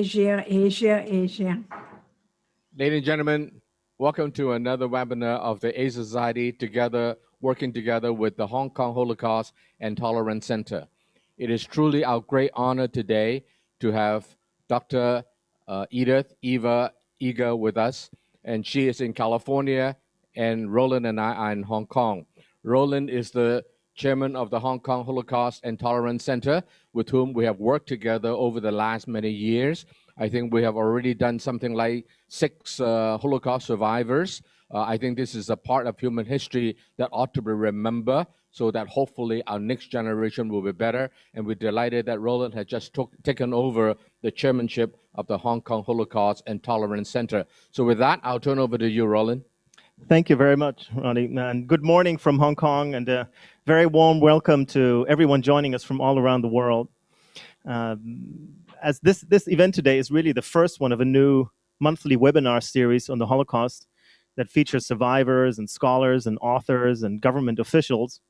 Asia, Asia, Asia. Ladies and gentlemen, welcome to another webinar of the Asia Society working together with the Hong Kong Holocaust and Tolerance Center. It is truly our great honor today to have Dr. Edith Eva Eger with us, and she is in California, and Roland and I are in Hong Kong. Roland is the chairman of the Hong Kong Holocaust and Tolerance Center, with whom we have worked together over the last many years. I think we have already done something like 6 Holocaust survivors. I think this is a part of human history that ought to be remembered, so that hopefully our next generation will be better. And we're delighted that Roland has just taken over the chairmanship of the Hong Kong Holocaust and Tolerance Center. So with that, I'll turn over to you, Roland. Thank you very much, Ronnie. And good morning from Hong Kong, and a very warm welcome to everyone joining us from all around the world. As this event today is really the first one of a new monthly webinar series on the Holocaust that features survivors and scholars and authors and government officials.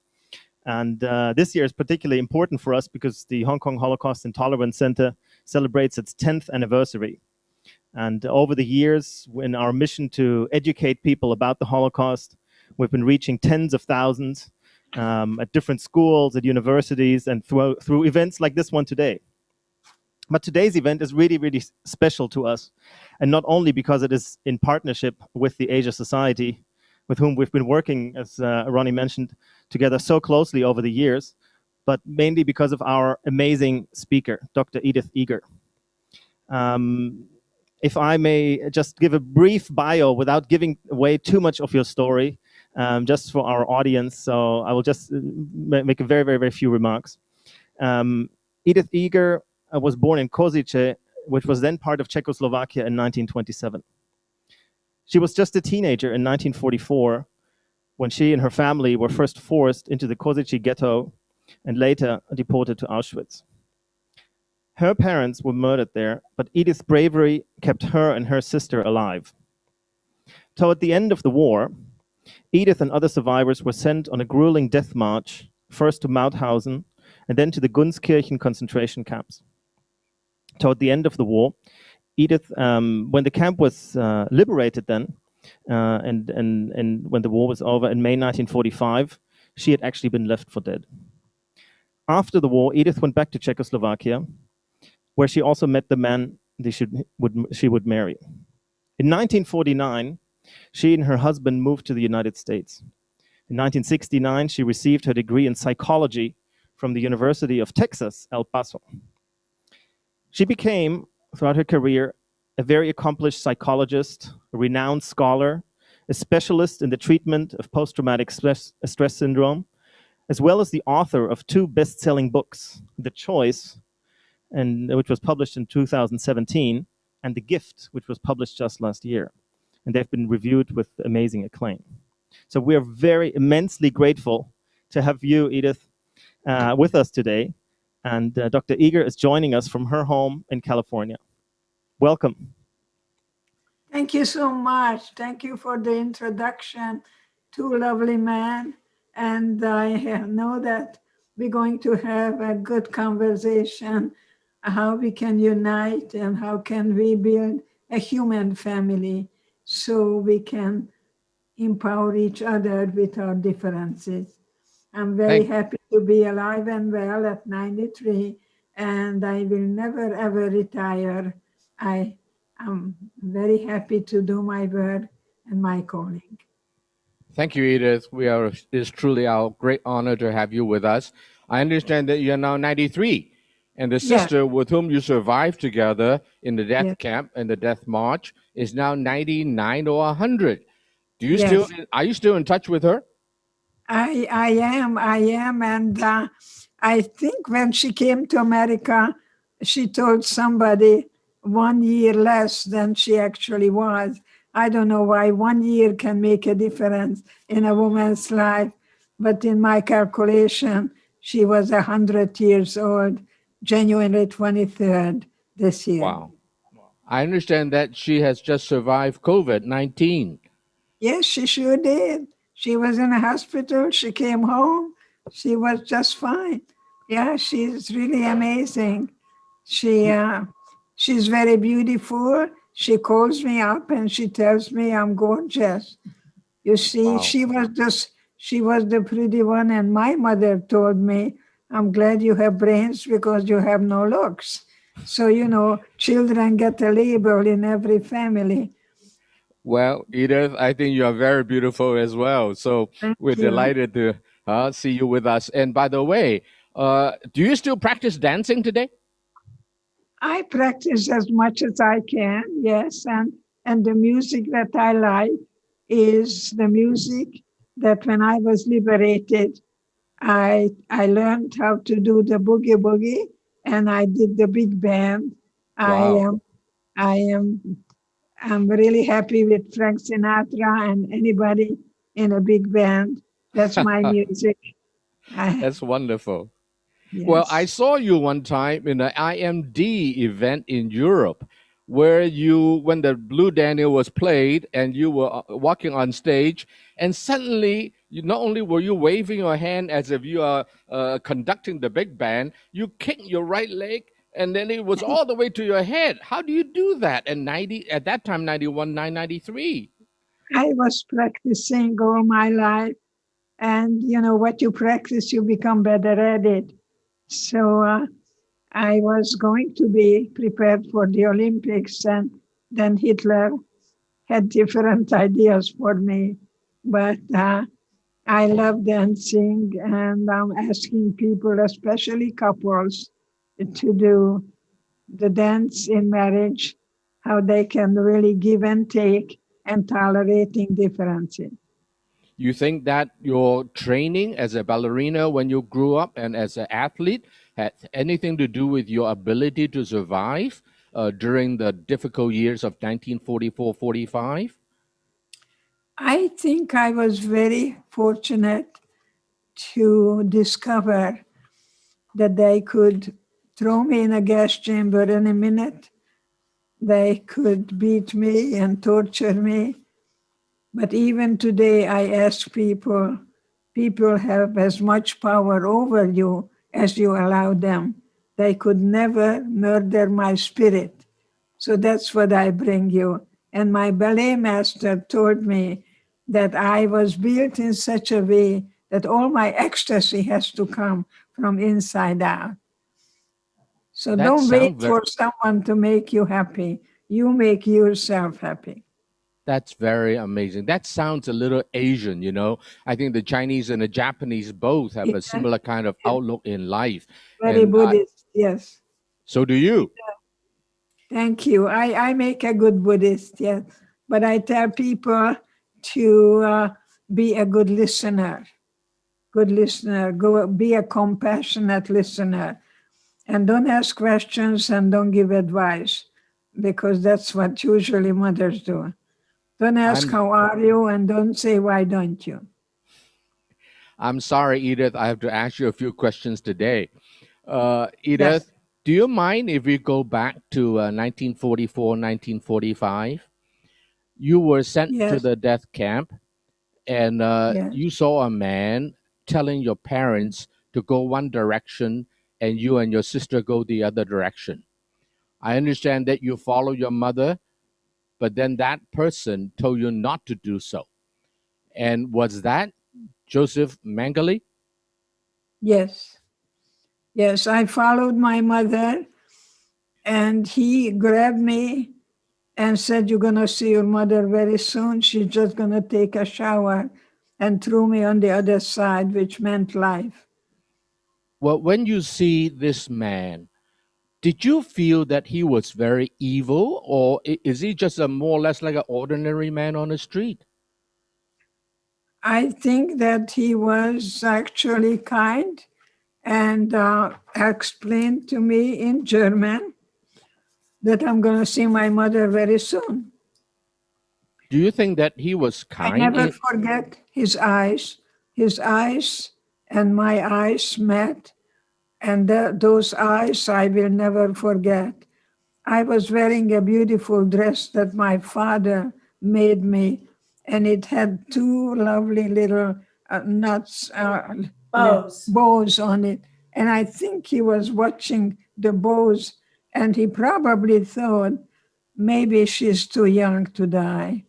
And this year is particularly important for us because the Hong Kong Holocaust and Tolerance Center celebrates its 10th anniversary. And over the years, in our mission to educate people about the Holocaust, we've been reaching tens of thousands at different schools, at universities, and through events like this one today. But today's event is really, really special to us, and not only because it is in partnership with the Asia Society, with whom we've been working, as Ronnie mentioned, together so closely over the years, but mainly because of our amazing speaker, Dr. Edith Eger. If I may just give a brief bio without giving away too much of your story, just for our audience, so I will just make a very, very, very few remarks. Edith Eger was born in Košice, which was then part of Czechoslovakia in 1927. She was just a teenager in 1944 when she and her family were first forced into the Košice ghetto and later deported to Auschwitz. Her parents were murdered there, but Edith's bravery kept her and her sister alive. Toward the end of the war, Edith and other survivors were sent on a grueling death march, first to Mauthausen and then to the Gunskirchen concentration camps. Toward the end of the war, Edith, when the camp was liberated then, and when the war was over in May 1945, she had actually been left for dead. After the war, Edith went back to Czechoslovakia, where she also met the man she would marry. In 1949, she and her husband moved to the United States. In 1969, she received her degree in psychology from the University of Texas, El Paso. She became, throughout her career, a very accomplished psychologist, a renowned scholar, a specialist in the treatment of post-traumatic stress syndrome, as well as the author of 2 best-selling books, The Choice, which was published in 2017, and The Gift, which was published just last year. And they've been reviewed with amazing acclaim. So we are very immensely grateful to have you, Edith, with us today. And Dr. Eger is joining us from her home in California. Welcome. Thank you so much. Thank you for the introduction. 2 lovely men. And I know that we're going to have a good conversation, how we can unite and how can we build a human family so we can empower each other with our differences. I'm very happy to be alive and well at 93, and I will never ever retire. I am very happy to do my work and my calling. Thank you, Edith. It's truly our great honor to have you with us. I understand that you're now 93, and the sister with whom you survived together in the death camp and the death march is now 99 or 100. Are you still in touch with her? I am, and I think when she came to America, she told somebody 1 year less than she actually was. I don't know why 1 year can make a difference in a woman's life, but in my calculation, she was 100 years old, January 23rd this year. Wow. I understand that she has just survived COVID-19. Yes, she sure did. She was in a hospital. She came home. She was just fine. Yeah, she's really amazing. She She's very beautiful. She calls me up and she tells me I'm gorgeous. You see, Wow. she was the pretty one, and my mother told me, I'm glad you have brains because you have no looks. So, you know, children get a label in every family. Well, Edith, I think you are very beautiful as well. So Thank we're you. delighted to see you with us. And by the way, do you still practice dancing today? I practice as much as I can, yes, and the music that I like is the music that when I was liberated, I learned how to do the boogie boogie, and I did the big band. I Wow. am I am I'm really happy with Frank Sinatra and anybody in a big band. That's my music. I, That's wonderful. Well, I yes. saw you one time in an IMD event in Europe where when the Blue Daniel was played and you were walking on stage, and suddenly, not only were you waving your hand as if you are conducting the big band, you kicked your right leg and then it was all the way to your head. How do you do that at that time, 91, 993? I was practicing all my life, and you know what you practice, you become better at it. So I was going to be prepared for the Olympics, and then Hitler had different ideas for me. But I love dancing, and I'm asking people, especially couples, to do the dance in marriage, how they can really give and take and tolerating differences. You think that your training as a ballerina when you grew up and as an athlete had anything to do with your ability to survive during the difficult years of 1944-45? I think I was very fortunate to discover that they could throw me in a gas chamber in a minute. They could beat me and torture me. But even today, I ask people have as much power over you as you allow them. They could never murder my spirit. So that's what I bring you. And my ballet master told me that I was built in such a way that all my ecstasy has to come from inside out. So That don't wait sounds for someone to make you happy. You make yourself happy. That's very amazing. That sounds a little Asian, you know. I think the Chinese and the Japanese both have a Yeah, similar kind of yeah. outlook in life. Very And Buddhist, yes. so do you. Thank you. I make a good Buddhist, yes. But I tell people to be a good listener. Good listener. Go be a compassionate listener. And don't ask questions and don't give advice, because that's what usually mothers do. Don't ask I'm how are you and don't say why don't you. I'm sorry, Edith. I have to ask you a few questions today. Yes. Edith, do you mind if we go back to 1944, 1945? You were sent to Yes. the death camp and Yes. you saw a man telling your parents to go one direction and you and your sister go the other direction. I understand that you follow your mother, but then that person told you not to do so. And was that Joseph Mengele? Yes. Yes. I followed my mother, and he grabbed me and said, "You're going to see your mother very soon. She's just going to take a shower," and threw me on the other side, which meant life. Well, when you see this man, did you feel that he was very evil, or is he just a more or less like an ordinary man on the street? I think that he was actually kind and explained to me in German that I'm going to see my mother very soon. Do you think that he was I kind? never forget his eyes. His eyes and my eyes met, and those eyes I will never forget. I was wearing a beautiful dress that my father made me, and it had two lovely little nuts, Bows. bows on it. And I think he was watching the bows And he probably thought maybe she's too young to die.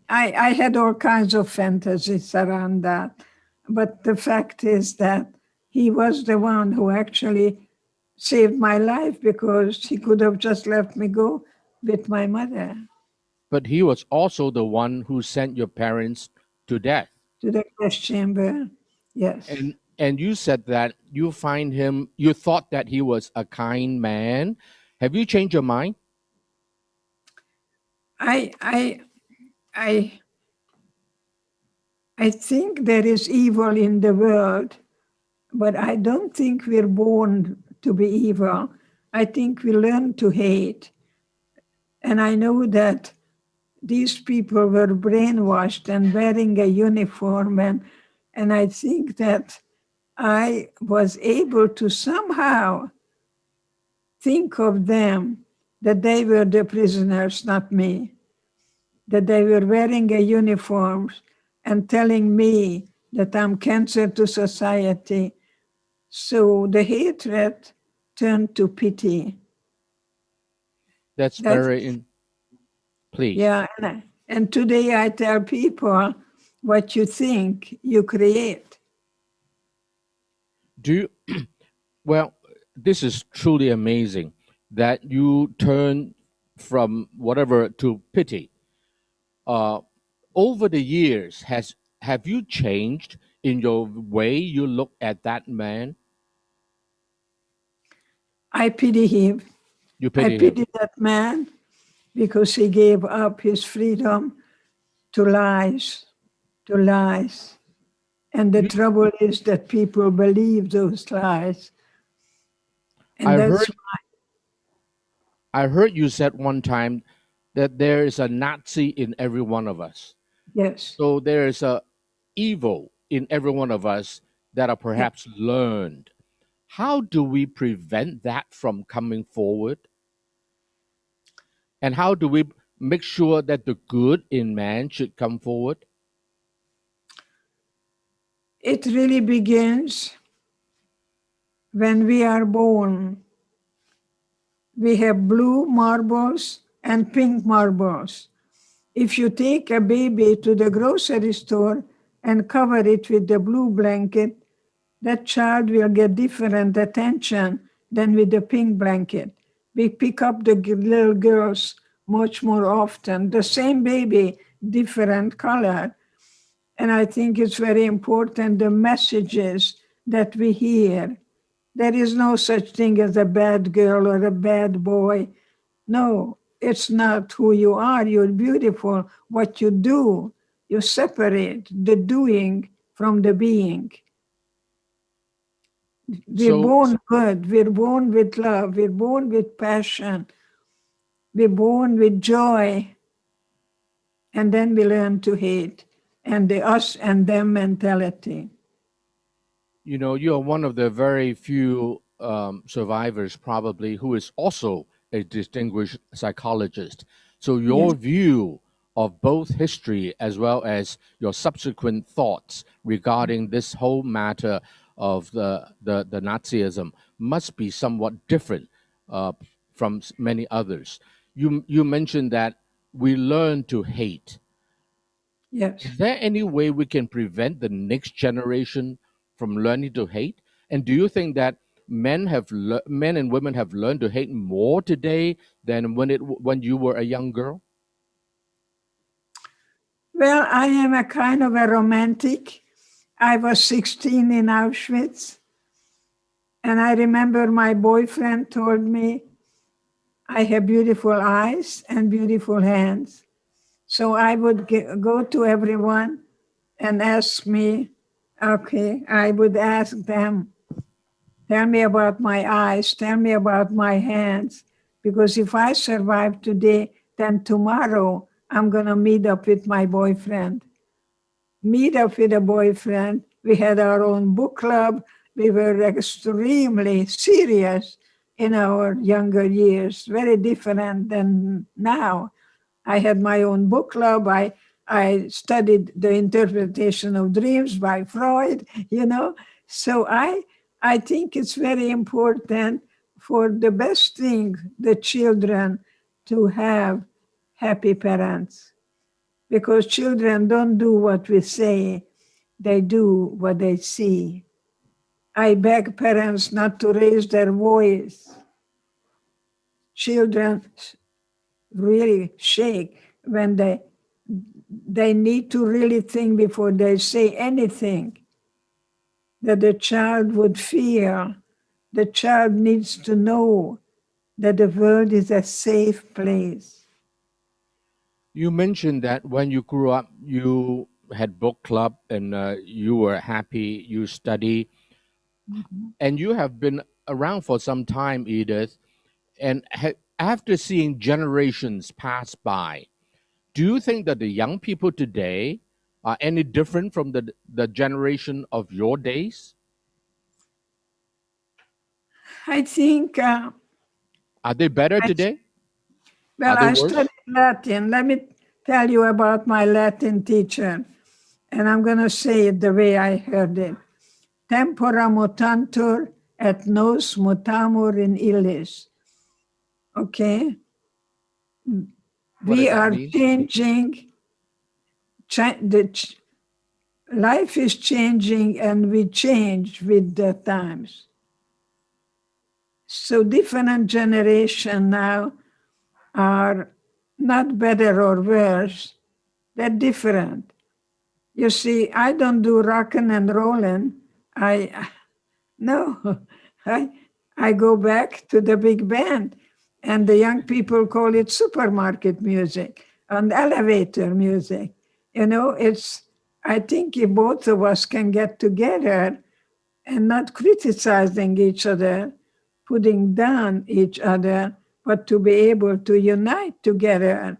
I had all kinds of fantasies around that. But the fact is that he was the one who actually saved my life because he could have just let me go with my mother But he was also the one who sent your parents to death. to the gas chamber. Yes. And you said that you thought that he was a kind man. Have you changed your mind? I I I I think there is evil in the world, but I don't think we're born to be evil. I think we learn to hate. And I know that these people were brainwashed and wearing a uniform. And I think that I was able to somehow think of them that they were the prisoners, not me, that they were wearing a uniform and telling me that I'm cancer to society. So the hatred turned to pity. That's That's, please. yeah. And today I tell people what you think, you create. Do you, well, this is truly amazing that you turn from whatever to pity. Uh, over the years, have you changed in your way you look at that man? I pity him. You I pity him. pity that man because he gave up his freedom to lies, to lies. And the You, trouble is that people believe those lies. And I that's, heard I heard you said one time that there is a Nazi in every one of us. yes, So there is a evil in every one of us that are yeah. perhaps learned. How do we prevent that from coming forward? And how do we make sure that the good in man should come forward? It really begins when we are born. We have blue marbles and pink marbles. If you take a baby to the grocery store and cover it with the blue blanket, that child will get different attention than with the pink blanket. We pick up the little girls much more often. The same baby, different color. And I think it's very important the messages that we hear. There is no such thing as a bad girl or a bad boy. No, it's not who you are. You're beautiful. What you do, you separate the doing from the being. We're So, born good. We're born with love. We're born with passion. We're born with joy. And then we learn to hate and the us and them mentality. you know, you are one of the very few survivors, probably, who is also a distinguished psychologist. So, Yes, your view of both history as well as your subsequent thoughts regarding this whole matter of the Nazism must be somewhat different uh, from many others. You mentioned that we learn to hate. yes. Is there any way we can prevent the next generation from learning to hate? And do you think that men and women have learned to hate more today than when you were a young girl? Well, I am a kind of a romantic. I was 16 in Auschwitz, and I remember my boyfriend told me I have beautiful eyes and beautiful hands. So I would go to everyone and ask me, okay, I would ask them, tell me about my eyes, tell me about my hands, because if I survive today, then tomorrow I'm going to meet up with my boyfriend. Meet up with a boyfriend. We had our own book club. We were extremely serious in our younger years, very different than now. I had my own book club. I studied the interpretation of dreams by Freud, you know. So I think it's very important for the best thing, the children to have happy parents, because children don't do what we say, they do what they see. I beg parents not to raise their voice. Children really shake when they need to really think before they say anything that the child would fear. The child needs to know that the world is a safe place. You mentioned that when you grew up, you had book club and you were happy, you study, and you have been around for some time, Edith. And after seeing generations pass by, do you think that the young people today are any different from the generation of your days? I think, Are they better today? well, Are they I worse? studied Latin. Let me tell you about my Latin teacher, and I'm going to say it the way I heard it. Tempora mutantur et nos mutamur in illis. Okay? What does We that are mean? changing. Life is changing, and we change with the times. So different generation now are not better or worse. They're different. You see, I don't do rockin' and rollin'. No, I go back to the big band, and the young people call it supermarket music and elevator music. You know, I think if both of us can get together and not criticizing each other, putting down each other, but to be able to unite together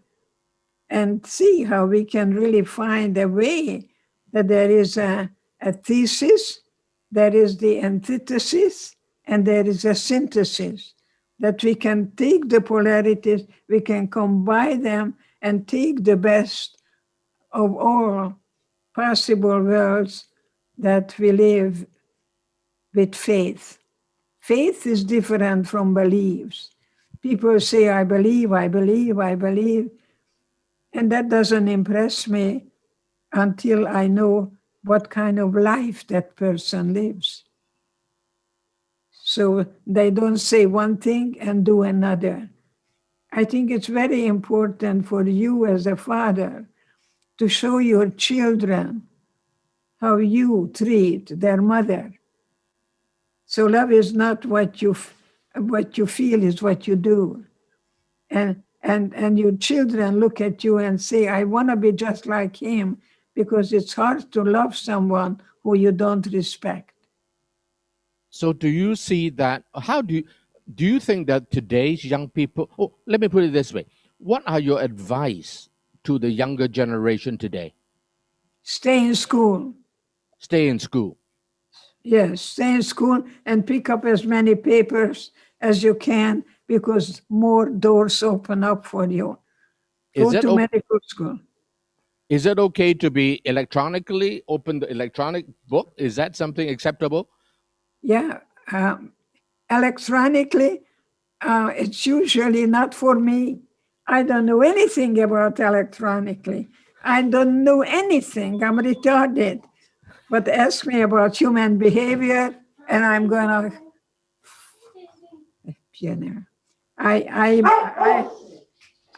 and see how we can really find a way that there is a thesis, there is the antithesis, and there is a synthesis, that we can take the polarities, we can combine them and take the best of all possible worlds that we live with faith. Faith is different from beliefs. People say, I believe, I believe, I believe. And that doesn't impress me until I know what kind of life that person lives. So they don't say one thing and do another. I think it's very important for you as a father to show your children how you treat their mother. So love is not what you feel, is what you do. And your children look at you and say, I want to be just like him, because it's hard to love someone who you don't respect. So do you see that? How do you think that today's young people? Oh, let me put it this way: what are your advice to the younger generation today? Stay in school. Stay in school. Yes, stay in school and pick up as many papers as you can, because more doors open up for you. Go to medical school. Is it okay to be electronically open the electronic book? Is that something acceptable? Yeah, electronically, it's usually not for me. I don't know anything about electronically. I don't know anything. I'm retarded. But ask me about human behavior, and I'm gonna.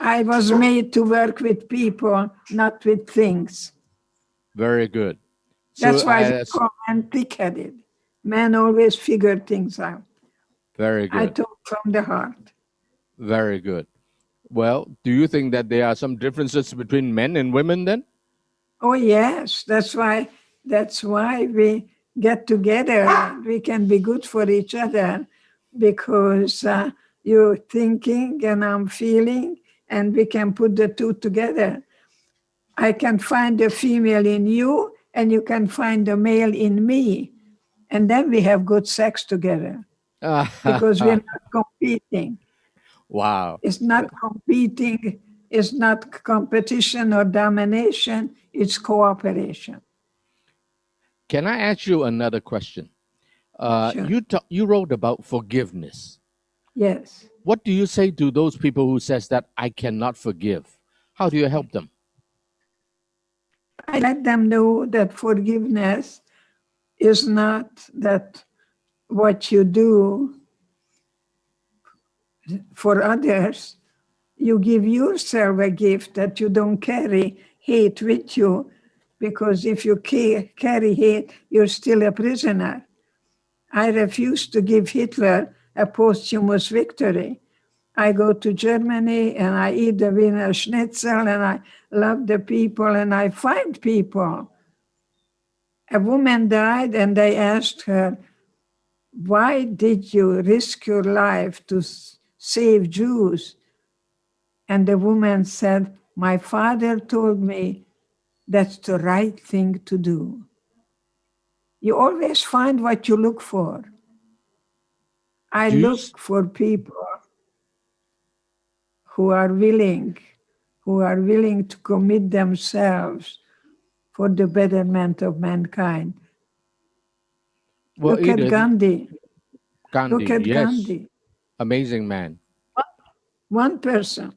I was made to work with people, not with things. Very good. That's why they call men thick-headed. Men always figure things out. Very good. I talk from the heart. Very good. Well, do you think that there are some differences between men and women then? Oh yes, that's why we get together. We can be good for each other, because you're thinking and I'm feeling, and we can put the two together. I can find the female in you, and you can find the male in me, and then we have good sex together, because we're not competing. Wow. It's not competing. It's not competition or domination. It's cooperation. Can I ask you another question? Sure. You wrote about forgiveness. Yes. What do you say to those people who says that I cannot forgive? How do you help them? I let them know that forgiveness is not that what you do for others. You give yourself a gift that you don't carry hate with you, because if you carry hate, you're still a prisoner. I refuse to give Hitler a posthumous victory. I go to Germany and I eat the Wiener Schnitzel and I love the people and I find people. A woman died and they asked her, why did you risk your life to save Jews? And the woman said, my father told me that's the right thing to do. You always find what you look for. I Do you, look for people who are willing to commit themselves for the betterment of mankind. well, Look at Edith, Gandhi. Gandhi, Look at yes, Gandhi. amazing man. One person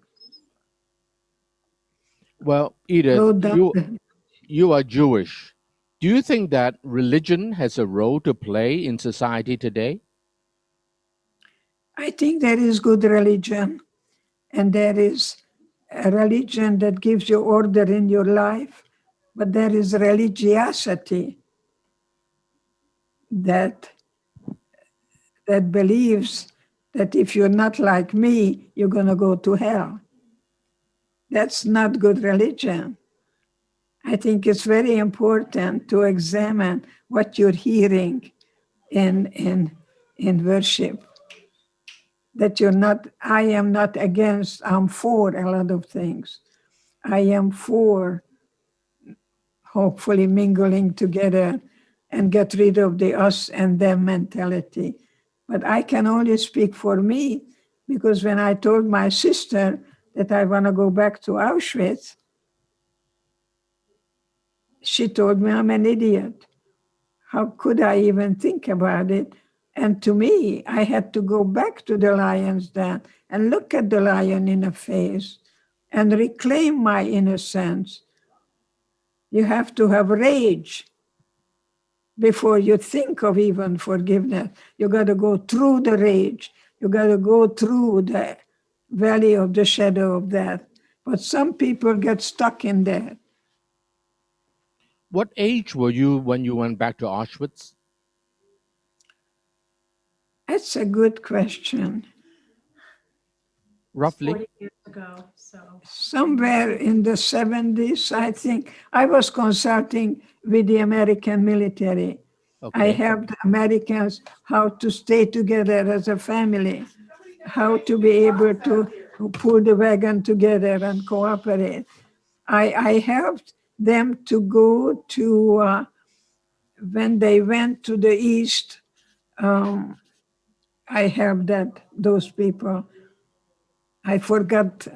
Well, Edith, wrote down. you are Jewish. Do you think that religion has a role to play in society today? I think there is good religion, and there is a religion that gives you order in your life, but there is religiosity that believes that if you're not like me, you're going to go to hell. That's not good religion. I think it's very important to examine what you're hearing in worship. That you're not, I am not against, I'm for a lot of things. I am for hopefully mingling together and get rid of the us and them mentality. But I can only speak for me, because when I told my sister that I want to go back to Auschwitz, she told me I'm an idiot. How could I even think about it? And to me, I had to go back to the lion's den and look at the lion in the face and reclaim my innocence. You have to have rage before you think of even forgiveness. You got to go through the rage. You got to go through the valley of the shadow of death. But some people get stuck in there. What age were you when you went back to Auschwitz? That's a good question. Roughly? 40 years ago, so. Somewhere in the 70s, I think. I was consulting with the American military. I Okay. helped Americans how to stay together as a family, how to be able to pull the wagon together and cooperate. I helped them to go to, when they went to the East, I helped those people. I forgot.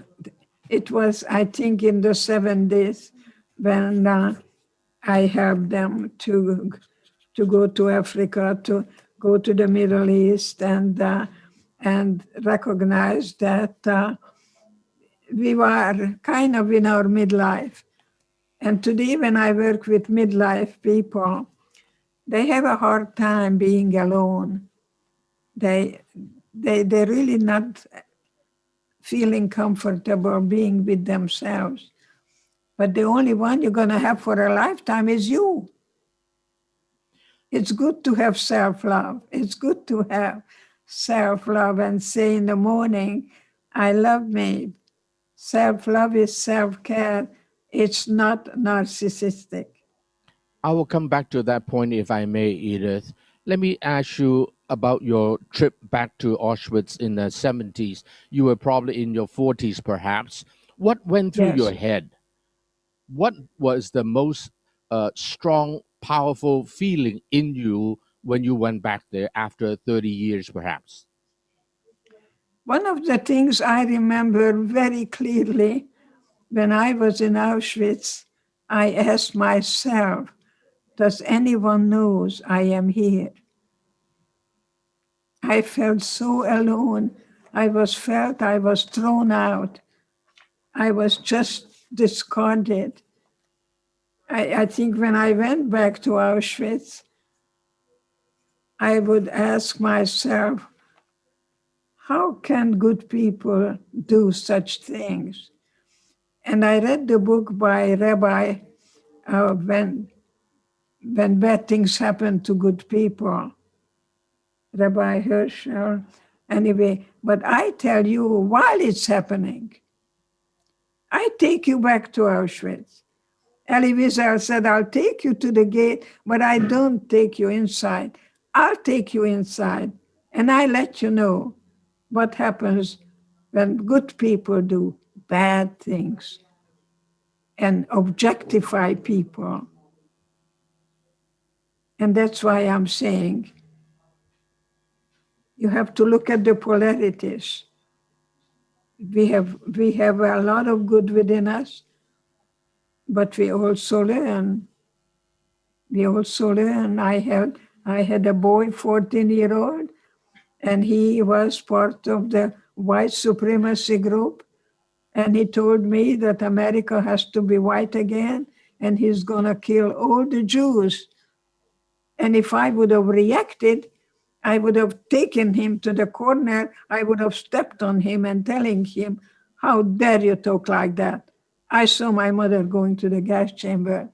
It was, I think, in the 70s when I helped them to go to Africa, to go to the Middle East, and recognize that we were kind of in our midlife. And today, when I work with midlife people, they have a hard time being alone. They're really not feeling comfortable being with themselves. But the only one you're going to have for a lifetime is you. It's good to have self-love. It's good to have self-love and say in the morning, I love me. Self-love is self-care. It's not narcissistic. I will come back to that point if I may, Edith. Let me ask you about your trip back to Auschwitz in the 70s. You were probably in your 40s, perhaps. What went through your Yes. head? What was the most strong, powerful feeling in you when you went back there after 30 years, perhaps? One of the things I remember very clearly when I was in Auschwitz, I asked myself, does anyone knows I am here? I felt so alone. I was thrown out. I was just discarded. I think when I went back to Auschwitz, I would ask myself, how can good people do such things? And I read the book by Rabbi when bad things happen to good people, Rabbi Herschel. Anyway, but I tell you, while it's happening, I take you back to Auschwitz. Elie Wiesel said, I'll take you to the gate, but I don't take you inside. I'll take you inside, and I let you know what happens when good people do bad things and objectify people. And that's why I'm saying you have to look at the polarities. We have a lot of good within us, but we also learn. I had a boy, 14-year-old, and he was part of the white supremacy group. And he told me that America has to be white again, and he's going to kill all the Jews. And if I would have reacted, I would have taken him to the corner. I would have stepped on him and telling him, how dare you talk like that? I saw my mother going to the gas chamber.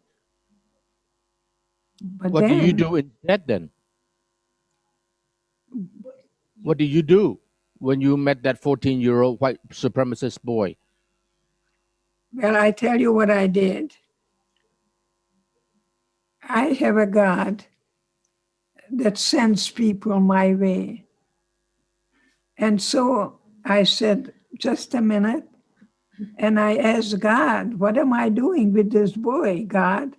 But What do you do instead then? What did you do when you met that 14-year-old white supremacist boy? Well, I tell you what I did. I have a God that sends people my way. And so I said, just a minute. And I asked God, what am I doing with this boy, God?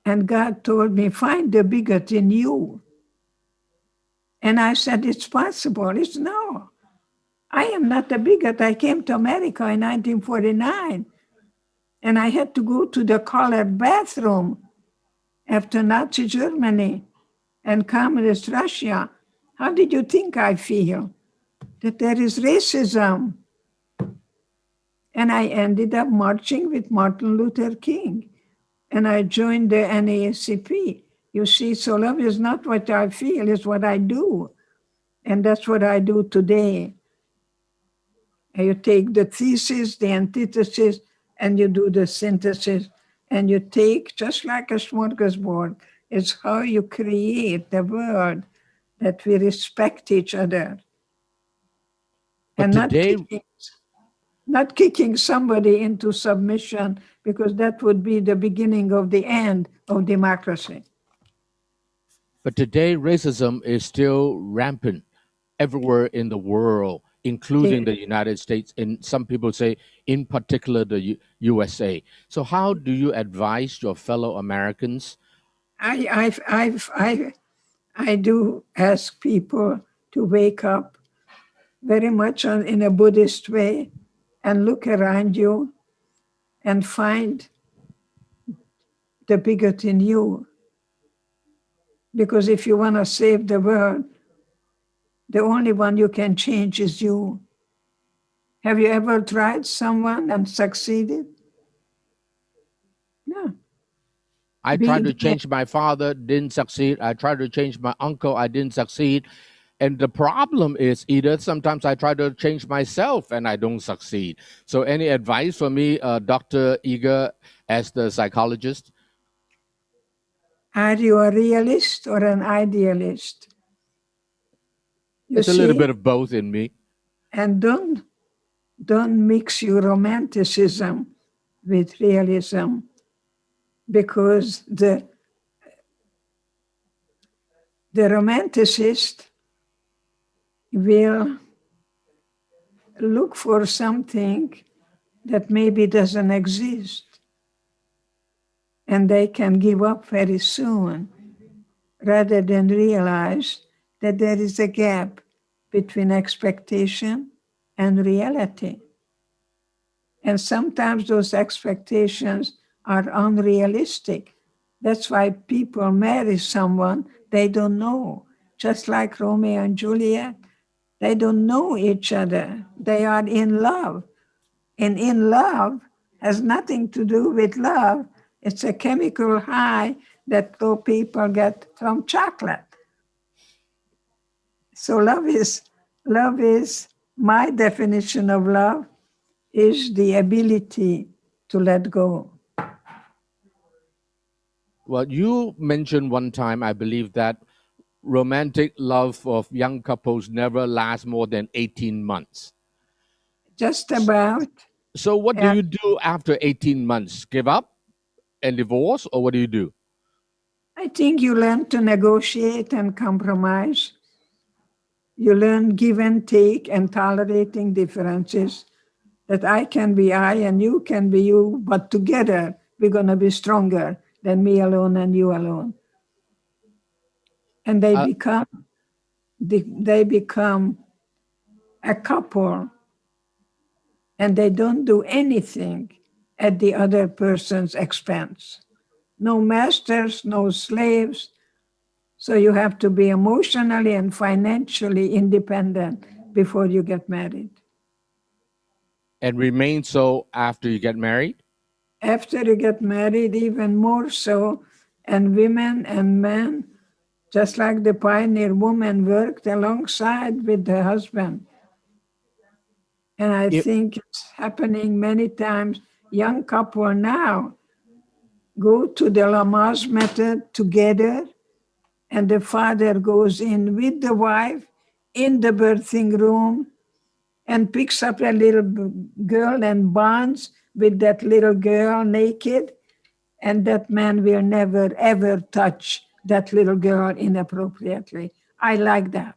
And God told me, find the bigot in you. And I said, it's possible. It's no. I am not a bigot. I came to America in 1949, and I had to go to the colored bathroom after Nazi Germany and communist Russia. How did you think I feel? That there is racism. And I ended up marching with Martin Luther King. And I joined the NAACP. You see, so love is not what I feel, it's what I do. And that's what I do today. And you take the thesis, the antithesis, and you do the synthesis. And you take, just like a smorgasbord, it's how you create the world that we respect each other. But and today, not kicking somebody into submission, because that would be the beginning of the end of democracy. But today, racism is still rampant everywhere in the world, including the United States, and some people say, in particular, the USA. So how do you advise your fellow Americans? I do ask people to wake up very much in a Buddhist way and look around you and find the bigot in you. Because if you want to save the world, the only one you can change is you. Have you ever tried someone and succeeded? No. I tried to change my father, didn't succeed. I tried to change my uncle, I didn't succeed. And the problem is, Edith, sometimes I try to change myself and I don't succeed. So any advice for me, Dr. Eger, as the psychologist? Are you a realist or an idealist? It's a little bit of both in me. And don't mix your romanticism with realism, because the romanticist will look for something that maybe doesn't exist, and they can give up very soon rather than realize that there is a gap between expectation and reality. And sometimes those expectations are unrealistic. That's why people marry someone they don't know. Just like Romeo and Juliet, They don't know each other. They are in love. And in love has nothing to do with love. It's a chemical high that people get from chocolate. So love is my definition of love is the ability to let go. Well, you mentioned one time, I believe, that romantic love of young couples never lasts more than 18 months. Just about. So, what do And you do after 18 months? Give up and divorce, or what do you do? I think you learn to negotiate and compromise. You learn give and take and tolerating differences. That I can be I and you can be you, but together we're going to be stronger than me alone and you alone. And they Uh, become a couple, and they don't do anything at the other person's expense. No masters, no slaves. So you have to be emotionally and financially independent before you get married. and remain so after you get married? After you get married, even more so, and women and men, just like the pioneer woman worked alongside with the husband. And I If, think it's happening many times. Young couple now go to the Lamaze method together, and the father goes in with the wife in the birthing room and picks up a little girl and bonds with that little girl naked, and that man will never ever touch that little girl inappropriately. I like that.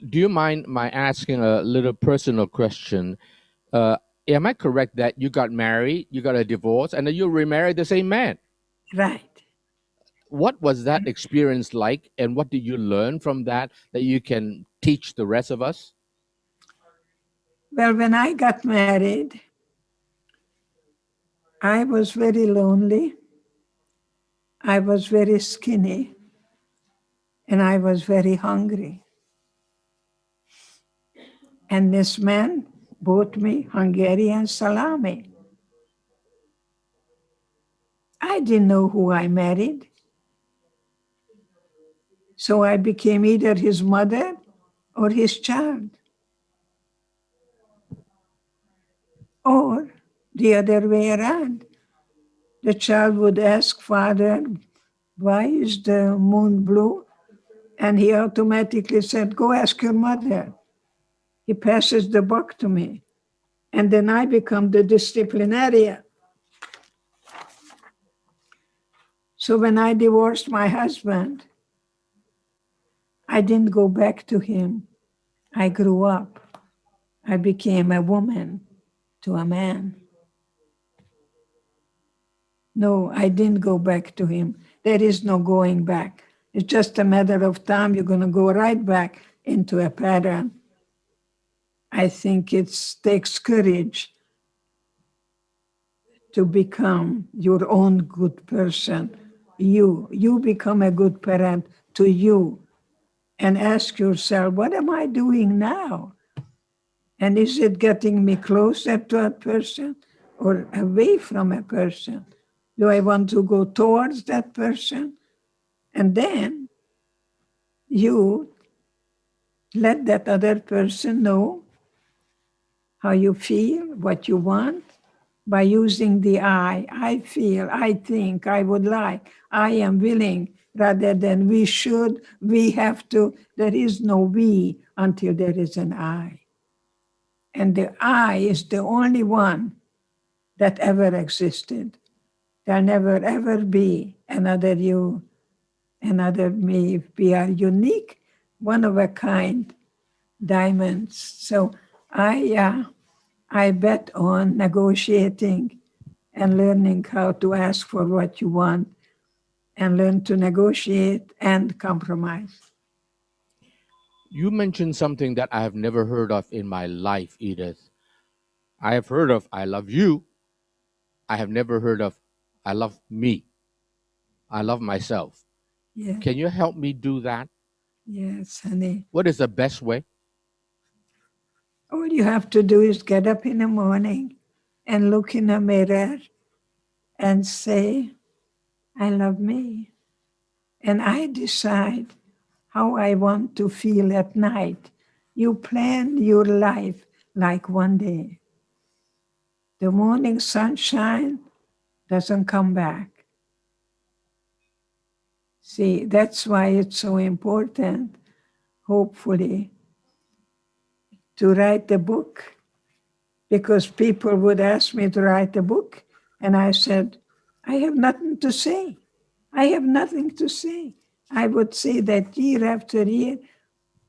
do you mind my asking a little personal question? Uh, am I correct that you got married, you got a divorce, and then you remarried the same man? Right. What was that experience like, and what did you learn from that you can teach the rest of us? Well, when I got married, I was very lonely. I was very skinny, and I was very hungry. And this man bought me Hungarian salami. I didn't know who I married. So I became either his mother or his child, or the other way around. The child would ask father, why is the moon blue? And he automatically said, go ask your mother. He passes the buck to me. And then I become the disciplinarian. So when I divorced my husband, I didn't go back to him. I grew up. I became a woman to a man. No, I didn't go back to him. There is no going back. It's just a matter of time. You're going to go right back into a pattern. I think it takes courage to become your own good person. You become a good parent to you and ask yourself, what am I doing now? And is it getting me closer to a person or away from a person? Do I want to go towards that person? And then you let that other person know how you feel, what you want, by using the I feel, I think, I would like, I am willing, rather than we should, we have to. There is no we until there is an I. And the I is the only one that ever existed. There'll never ever be another you, another me. We are unique, one of a kind diamonds. So I bet on negotiating and learning how to ask for what you want and learn to negotiate and compromise. You mentioned something that I have never heard of in my life, Edith. I have heard of I love you. I have never heard of I love me. I love myself. Yeah. Can you help me do that? Yes, honey. What is the best way? All you have to do is get up in the morning and look in a mirror and say, I love me. And I decide how I want to feel at night. You plan your life like one day. The morning sunshine doesn't come back. See, that's why it's so important, hopefully, to write the book, because people would ask me to write a book, and I said, I have nothing to say. I have nothing to say. I would say that year after year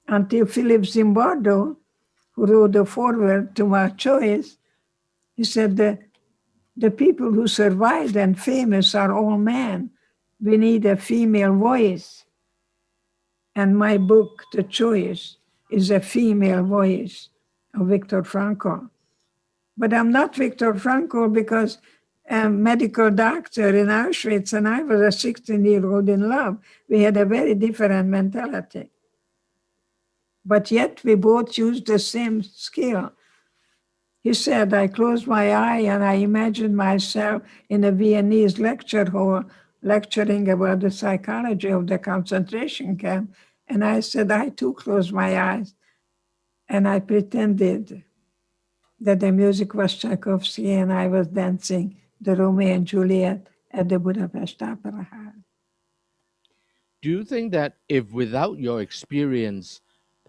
until Philip Zimbardo, who wrote the foreword to my choice, he said, the people who survived and famous are all men. We need a female voice. And my book, The Choice, is a female voice of Viktor Frankl. But I'm not Viktor Frankl because I'm a medical doctor in Auschwitz and I was a 16-year-old in love. We had a very different mentality. But yet we both used the same skill. He said, I closed my eye and I imagined myself in a Viennese lecture hall lecturing about the psychology of the concentration camp. And I said, I too closed my eyes. And I pretended that the music was Tchaikovsky and I was dancing the Romeo and Juliet at the Budapest Opera House. Do you think that if without your experience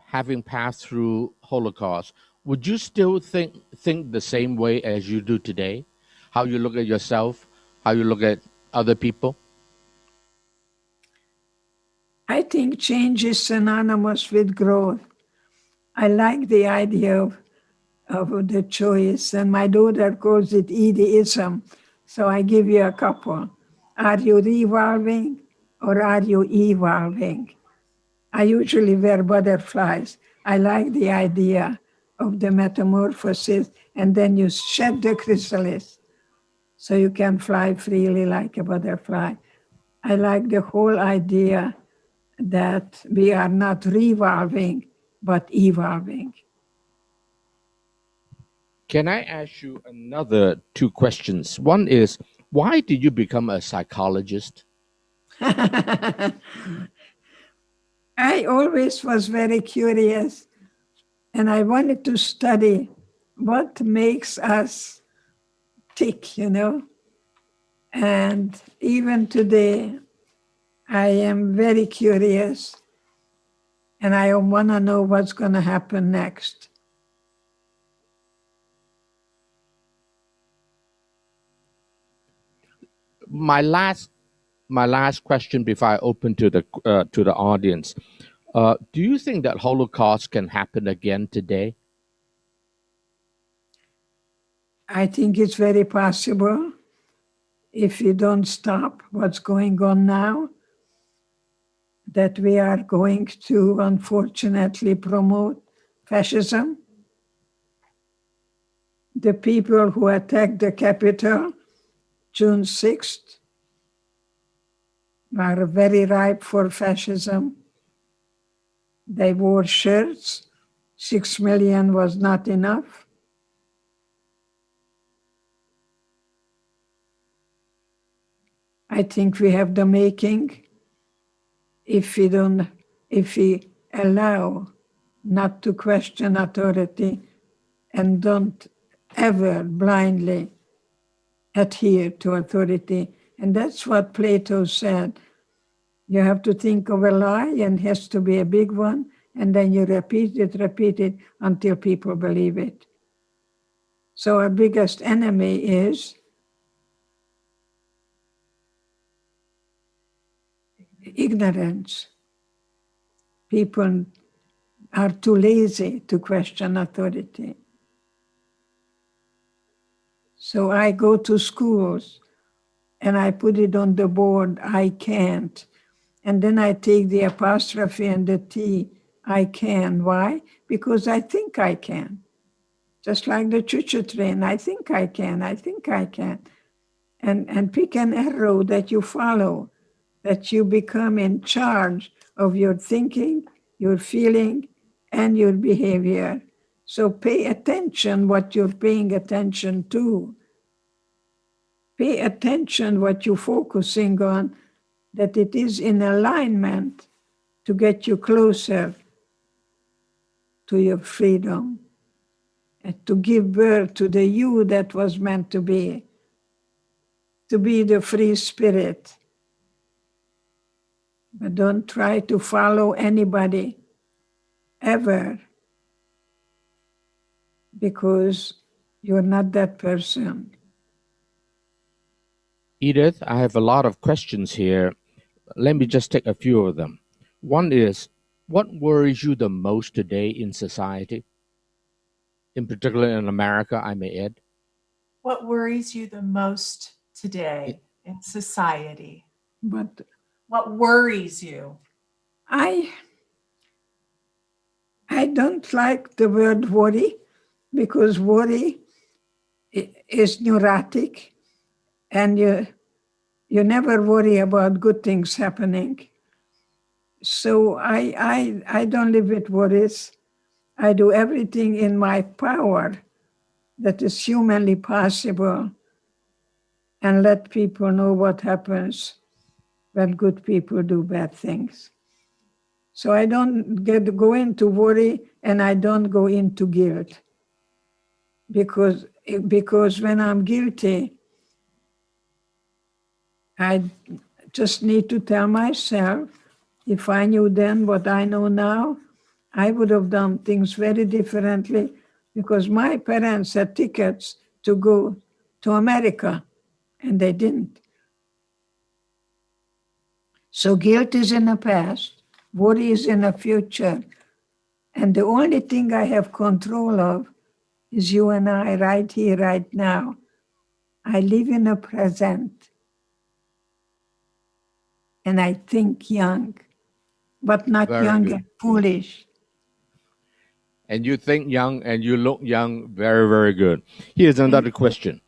having passed through Holocaust, would you still think the same way as you do today? How you look at yourself, how you look at other people? I think change is synonymous with growth. I like the idea of the choice, and my daughter calls it Edism. So I give you a couple. Are you revolving or are you evolving? I usually wear butterflies. I like the idea of the metamorphosis, and then you shed the chrysalis so you can fly freely like a butterfly. I like the whole idea that we are not revolving, but evolving. Can I ask you another two questions? One is, why did you become a psychologist? I always was very curious, and I wanted to study what makes us tick, And even today, I am very curious, and I want to know what's going to happen next. My last question before I open to the audience: do you think that Holocaust can happen again today? I think it's very possible if we don't stop what's going on now, that we are going to unfortunately promote fascism. The people who attacked the Capitol June 6th are very ripe for fascism. They wore shirts. 6 million was not enough. I think we have the making if we allow not to question authority and don't ever blindly adhere to authority. And that's what Plato said. You have to think of a lie, and it has to be a big one, and then you repeat it until people believe it. So our biggest enemy is ignorance. People are too lazy to question authority. So I go to schools and I put it on the board, I can't. And then I take the apostrophe and the T, I can. Why? Because I think I can. Just like the choo-choo train, I think I can. And pick an arrow that you follow, that you become in charge of your thinking your feeling, and your behavior. So pay attention what you're paying attention to. Pay attention what you're focusing on, that it is in alignment to get you closer to your freedom and to give birth to the you that was meant to be the free spirit. But don't try to follow anybody ever, because you're not that person. Edith, I have a lot of questions here. Let me just take a few of them. One is, what worries you the most today in society? In particular in America, I may add. What worries you the most today in society? But What worries you? I don't like the word worry, because worry is neurotic, and you never worry about good things happening. So I don't live with worries. I do everything in my power that is humanly possible, and let people know what happens when good people do bad things. So I don't go into worry, and I don't go into guilt, because when I'm guilty, I just need to tell myself, if I knew then what I know now, I would have done things very differently, because my parents had tickets to go to America, and they didn't. So guilt is in the past, worry is in the future, and the only thing I have control of is you and I right here, right now. I live in the present, and I think young, but not Very young good. and foolish. And you think young and you look young. Very, very good. Here's another question.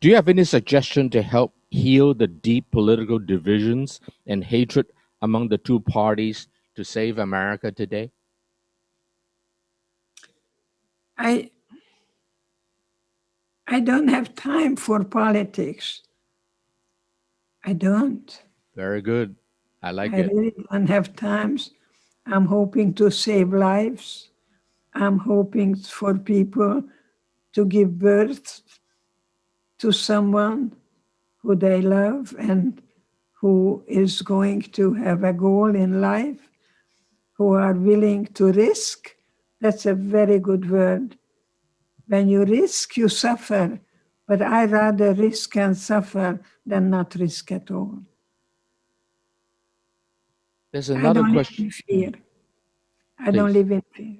Do you have any suggestion to help heal the deep political divisions and hatred among the two parties to save America today? I don't have time for politics. I don't. Very good. I like I it. really don't have times. I'm hoping to save lives. I'm hoping for people to give birth to someone who they love and who is going to have a goal in life, who are willing to risk. That's a very good word. When you risk, you suffer. But I rather risk and suffer than not risk at all. There's I another don't live question. in fear. I don't Please. live in fear.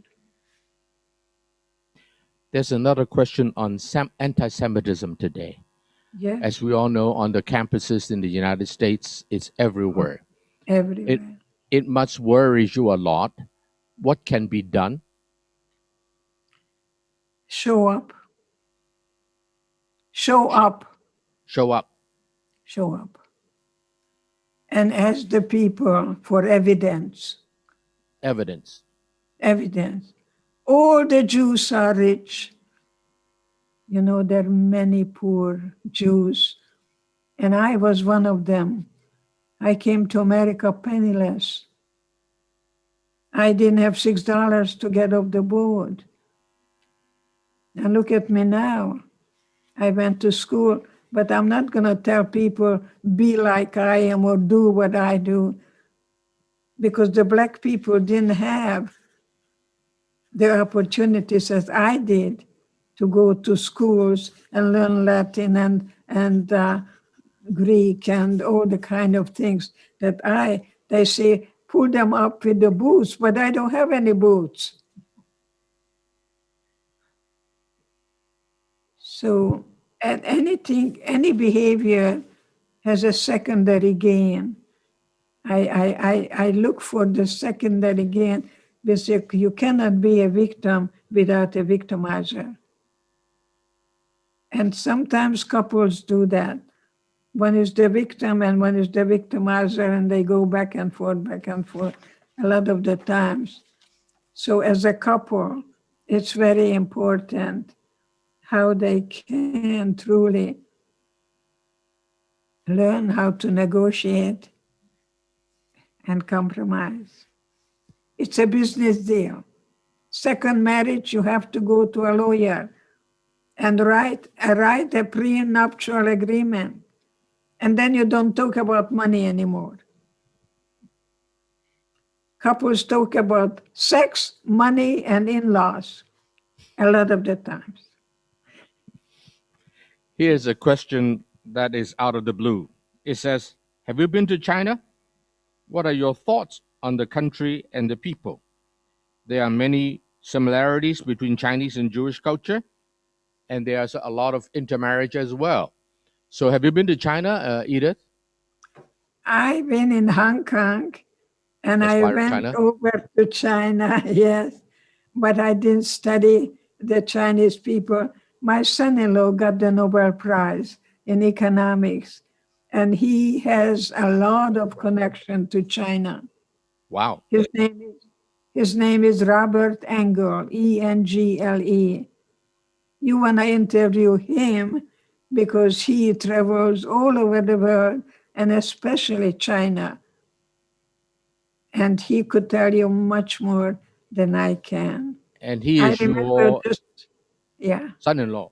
There's another question on anti-Semitism today. Yeah, As we all know, on the campuses in the United States, it's everywhere. everywhere. It must worry you a lot. What can be done? Show up. Show up. Show up. Show up. And ask the people for evidence. Evidence. Evidence. All the Jews are rich. You know, there are many poor Jews, and I was one of them. I came to America penniless. I didn't have $6 to get off the boat. And look at me now. I went to school, but I'm not going to tell people, be like I am or do what I do, because the Black people didn't have the opportunities as I did to go to schools and learn Latin and Greek and all the kind of things that they say, pull them up with the boots, but I don't have any boots. So any behavior has a secondary gain. I look for the secondary gain, because you cannot be a victim without a victimizer. And sometimes couples do that. One is the victim and one is the victimizer, and they go back and forth, back and forth. a lot of the times. So as a couple, it's very important how they can truly learn how to negotiate and compromise. It's a business deal. Second marriage, you have to go to a lawyer and write a prenuptial agreement. And then you don't talk about money anymore. Couples talk about sex, money, and in-laws a lot of the times. Here's a question that is out of the blue. It says, have you been to China? What are your thoughts on the country and the people? There are many similarities between Chinese and Jewish culture, and there's a lot of intermarriage as well. So have you been to China, Edith? I've been in Hong Kong, and That's I part of went China? over to China, yes, but I didn't study the Chinese people. My son-in-law got the Nobel Prize in economics, and he has a lot of connection to China. Wow. His name is Robert Engel, Engle. You want to interview him because he travels all over the world, and especially China. And he could tell you much more than I can. And he is your son-in-law?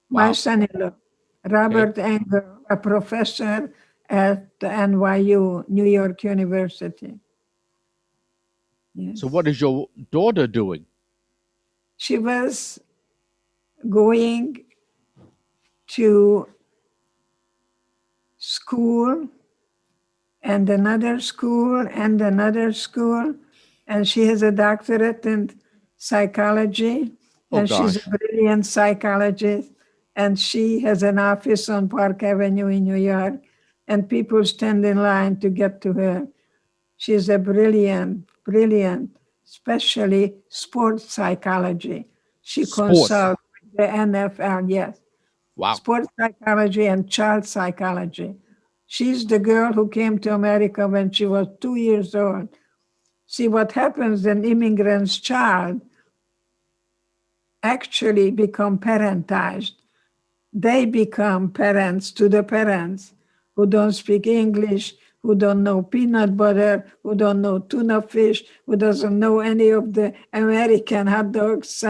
My Wow. son-in-law, Robert Engel, a professor at the NYU, New York University. Yes. So what is your daughter doing? She was going to school and another school and another school, and she has a doctorate in psychology, and she's a brilliant psychologist, and she has an office on Park Avenue in New York, and people stand in line to get to her. She's a brilliant, especially sports psychology. She consults the NFL, yes. Wow. Sports psychology and child psychology. She's the girl who came to America when she was 2 years old. See, what happens, an immigrant's child actually become parentized. They become parents to the parents who don't speak English, who don't know peanut butter, who don't know tuna fish, who doesn't know any of the American hot dogs.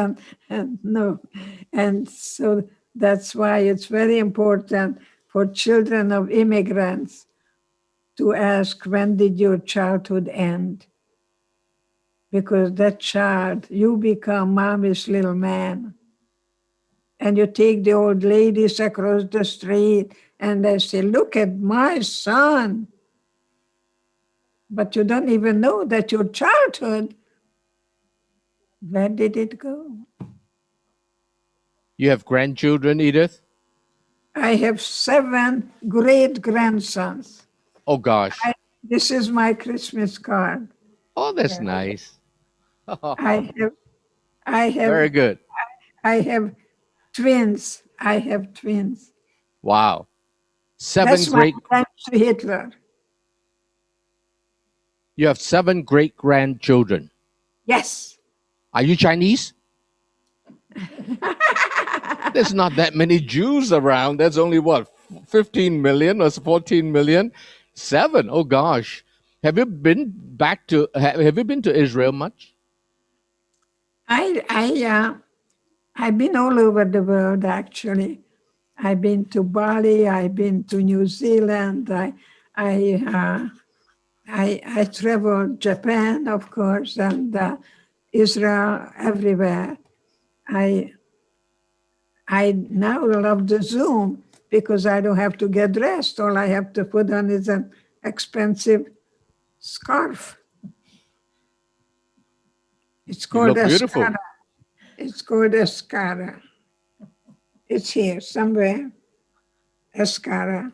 And so that's why it's very important for children of immigrants to ask, when did your childhood end? Because that child, you become mommy's little man. And you take the old ladies across the street and they say, look at my son. But you don't even know that your childhood, where did it go? You have grandchildren, Edith? I have 7 great-grandsons. Oh, gosh. This is my Christmas card. Oh, that's nice. I have Very good. I have twins. Wow. 7 That's great. my thanks to Hitler. You have 7 great-grandchildren. Yes. Are you Chinese? There's not that many Jews around. There's only what, 15 million or 14 million? 7. Oh gosh. Have you been to Israel much? I've been all over the world, actually. I've been to Bali. I've been to New Zealand. I traveled Japan, of course, and Israel, everywhere. I now love the Zoom because I don't have to get dressed. All I have to put on is an expensive scarf. It's called a scarf. It's called a scarf. It's here somewhere. A scarf.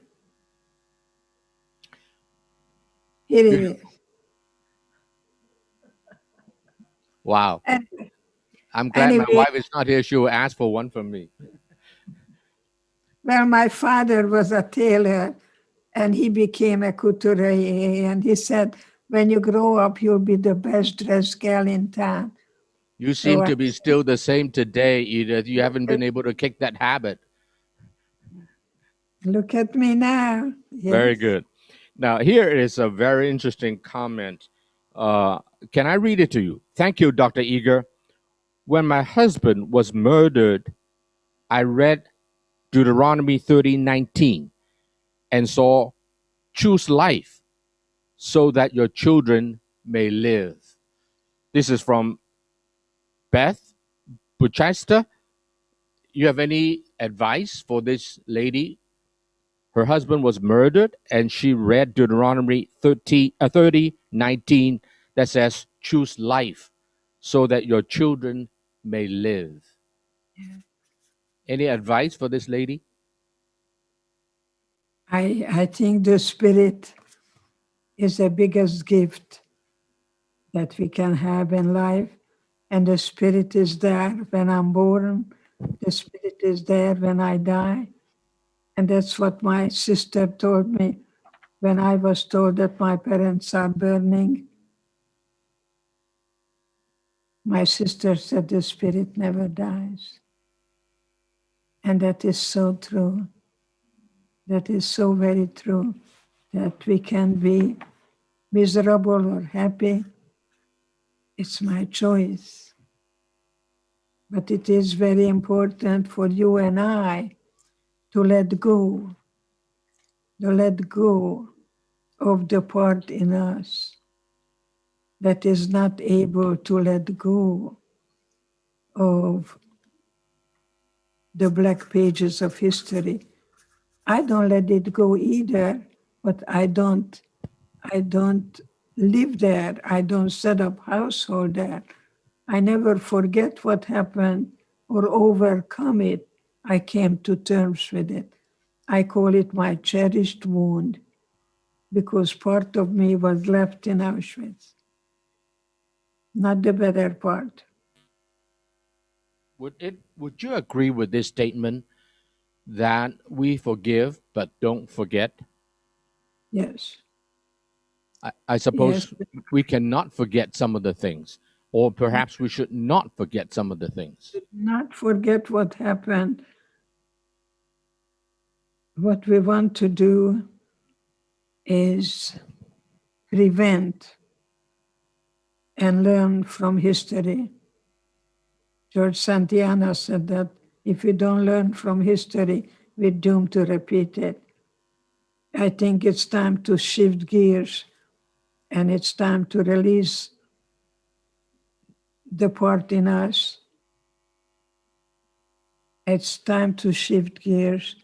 Here it is. Wow. I'm glad my wife is not here. She will ask for one from me. Well, my father was a tailor, and he became a couturier, and he said, when you grow up, you'll be the best dressed gal in town. You So seem to be still the same today, Edith. You haven't been able to kick that habit. Look at me now. Yes. Very good. Now, here is a very interesting comment. Can I read it to you? Thank you, Dr. Eger. When my husband was murdered, I read Deuteronomy 30:19 and saw, choose life so that your children may live. This is from Beth Buchester. You have any advice for this lady? Her husband was murdered, and she read Deuteronomy 30:19 that says, choose life so that your children may live. Yeah. Any advice for this lady? I think the spirit is the biggest gift that we can have in life. And the spirit is there when I'm born. The spirit is there when I die. And that's what my sister told me when I was told that my parents are burning. My sister said the spirit never dies. And that is so true. That is so very true, that we can be miserable or happy. It's my choice. But it is very important for you and I to let go of the part in us that is not able to let go of the black pages of history. I don't let it go either, but I don't live there. I don't set up household there. I never forget what happened or overcome it. I came to terms with it. I call it my cherished wound because part of me was left in Auschwitz, not the better part. Would you agree with this statement that we forgive but don't forget? Yes. I suppose Yes. we cannot forget some of the things, or perhaps we should not forget some of the things. Not forget what happened. What we want to do is prevent and learn from history. George Santayana said that if we don't learn from history, we're doomed to repeat it. I think it's time to shift gears, and it's time to release the part in us. It's time to shift gears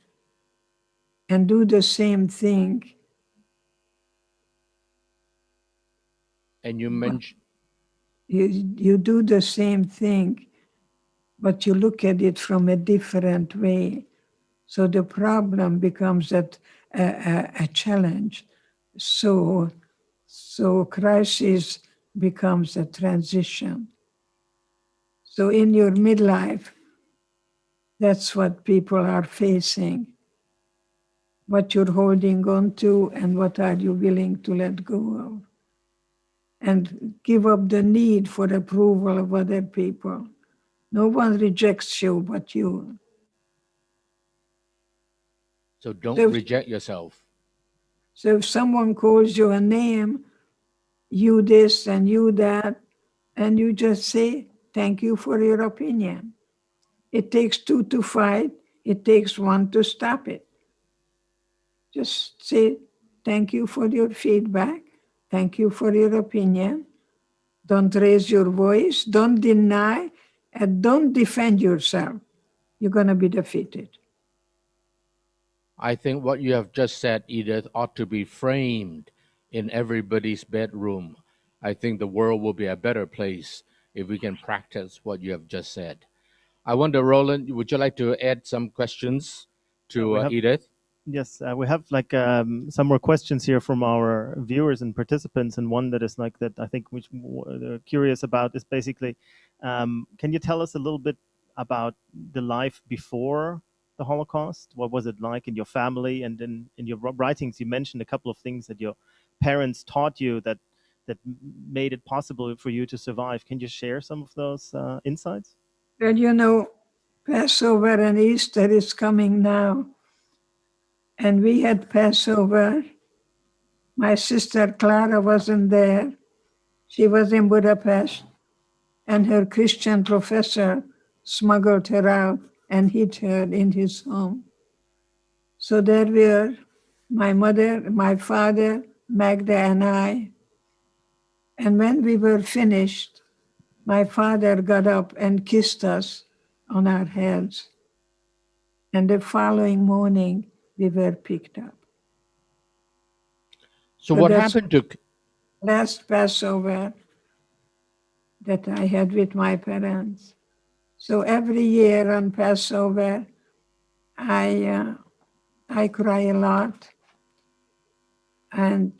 and do the same thing. And you mentioned, You do the same thing, but you look at it from a different way. So the problem becomes a challenge. So crisis becomes a transition. So in your midlife, that's what people are facing. What you're holding on to and what are you willing to let go of. And give up the need for approval of other people. No one rejects you but you. so don't So- reject yourself. So if someone calls you a name, you this and you that, and you just say, thank you for your opinion. It takes two to fight. It takes one to stop it. Just say, thank you for your feedback. Thank you for your opinion. Don't raise your voice. Don't deny. And don't defend yourself. You're going to be defeated. I think what you have just said, Edith, ought to be framed in everybody's bedroom. I think the world will be a better place if we can practice what you have just said. I wonder, Roland, would you like to add some questions to we have- Edith? Yes, we have like some more questions here from our viewers and participants, and one that is like that I think which they're curious about is basically, can you tell us a little bit about the life before the Holocaust? What was it like in your family? And in your writings, you mentioned a couple of things that your parents taught you that that made it possible for you to survive. Can you share some of those insights? Well, you know, Passover and Easter is coming now. And we had Passover. My sister Clara wasn't there. She was in Budapest. And her Christian professor smuggled her out and hid her in his home. So there were my mother, my father, Magda, and I. And when we were finished, my father got up and kissed us on our heads. And the following morning, we were picked up. So what that's happened to last Passover that I had with my parents. So every year on Passover, I cry a lot. And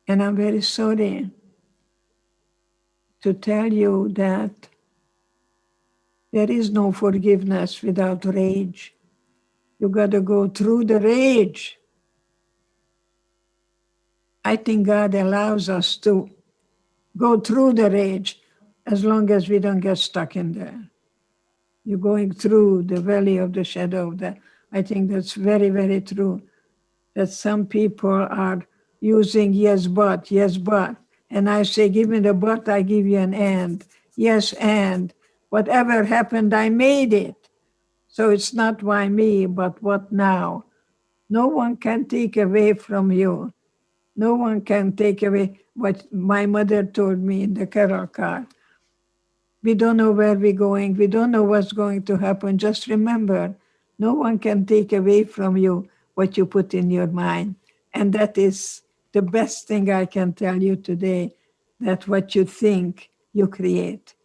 I'm very sorry to tell you that there is no forgiveness without rage. You got to go through the rage. I think God allows us to go through the rage as long as we don't get stuck in there. You're going through the valley of the shadow of death. I think that's very, very true. That some people are using yes, but. And I say, give me the but, I give you an and. Yes, and. Whatever happened, I made it. So it's not why me, but what now? No one can take away from you. No one can take away what my mother told me in the carol car. We don't know where we're going. We don't know what's going to happen. Just remember, no one can take away from you what you put in your mind. And that is the best thing I can tell you today, that what you think, you create.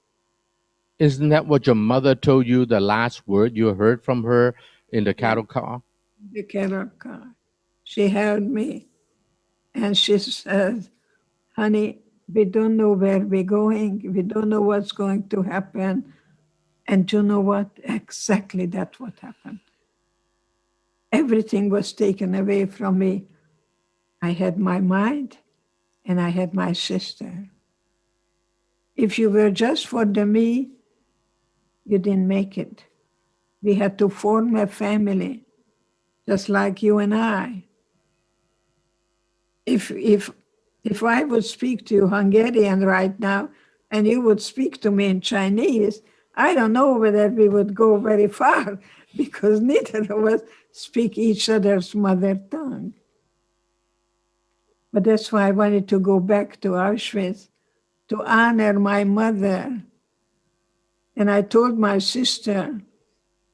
Isn't that what your mother told you, the last word you heard from her in the cattle car? The carol car. She held me and she said, honey, we don't know where we're going. We don't know what's going to happen. And you know what? Exactly that's what happened. Everything was taken away from me. I had my mind and I had my sister. If you were just for the me, you didn't make it. We had to form a family, just like you and I. If I would speak to you Hungarian right now and you would speak to me in Chinese, I don't know whether we would go very far because neither of us speak each other's mother tongue. But that's why I wanted to go back to Auschwitz to honor my mother. And I told my sister,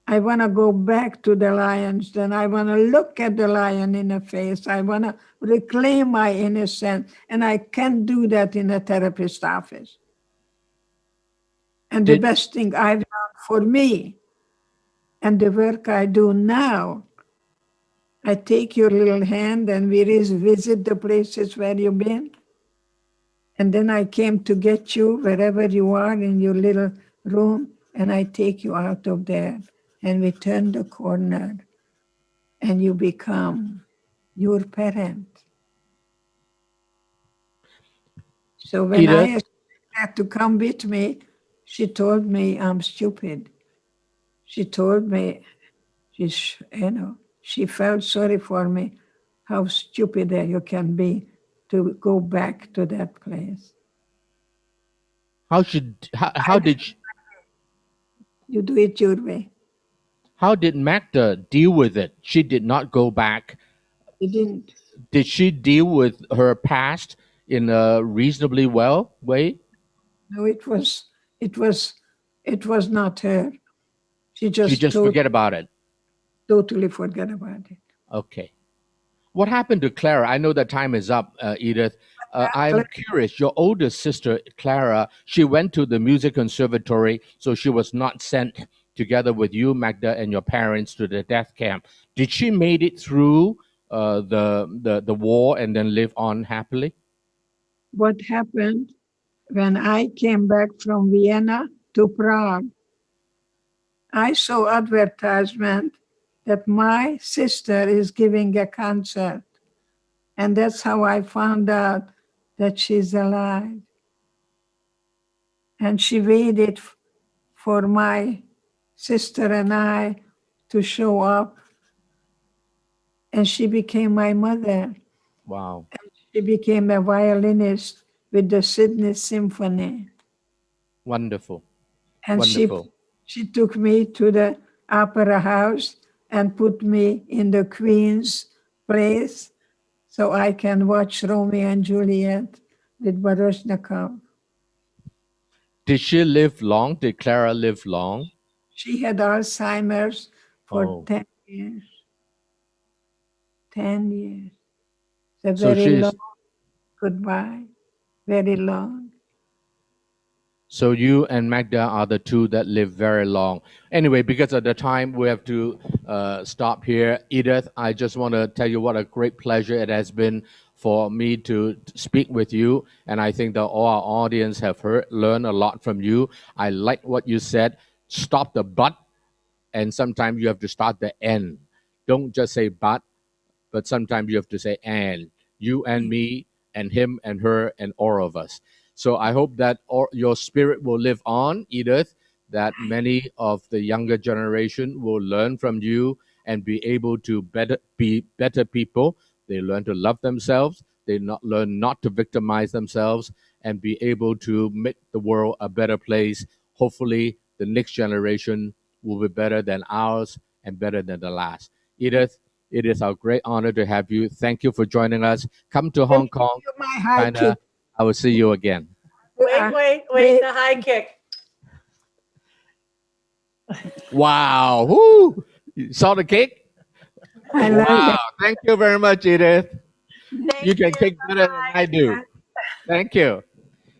I want to go back to the lions, then I want to look at the lion in the face. I want to reclaim my innocence. And I can't do that in a therapist's office. And the best thing I've done for me and the work I do now, I take your little hand and we visit the places where you've been. And then I came to get you wherever you are in your little room, and I take you out of there. And we turn the corner and you become your parent. So when Edith? I asked her to come with me, she told me I'm stupid. She told me, she felt sorry for me, how stupid you can be to go back to that place. How did You do it your way. how did Magda deal with it? She did not go back. She didn't. Did she deal with her past in a reasonably well way? No, it was not her. She She just forget about it. totally forget about it. Okay. What happened to Clara? I know that time is up, Edith. I'm curious. Your older sister, Clara, she went to the music conservatory, so she was not sent together with you, Magda, and your parents to the death camp. Did she made it through the war and then live on happily? What happened when I came back from Vienna to Prague, I saw advertisement that my sister is giving a concert. And that's how I found out that she's alive. And she waited for my sister and I to show up. And she became my mother. Wow. She became a violinist with the Sydney Symphony. Wonderful. And Wonderful. she took me to the opera house and put me in the Queen's place so I can watch Romeo and Juliet with Baryshnikov. Did she live long? Did Clara live long? She had Alzheimer's for Oh. 10 years. 10 years. It's a So very she's long goodbye. Very long. So you and Magda are the two that live very long. Anyway, because of the time, we have to stop here. Edith, I just want to tell you what a great pleasure it has been for me to speak with you. And I think that all our audience have learned a lot from you. I like what you said. Stop the but, and sometimes you have to start the end. Don't just say but sometimes you have to say and. You and me and him and her and all of us. So I hope that your spirit will live on, Edith, that many of the younger generation will learn from you and be able to be better people. They learn to love themselves. They learn not to victimize themselves and be able to make the world a better place. Hopefully, the next generation will be better than ours and better than the last. Edith, it is our great honor to have you. Thank you for joining us. Come to Hong Kong, My high China. kick. I will see you again. Wait, the high kick. Wow. Woo. You saw the cake? I love Wow. it. Thank you very much, Edith. Thank You can kick better than I do. Thank you.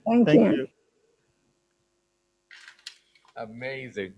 Thank Thank you. you. Amazing.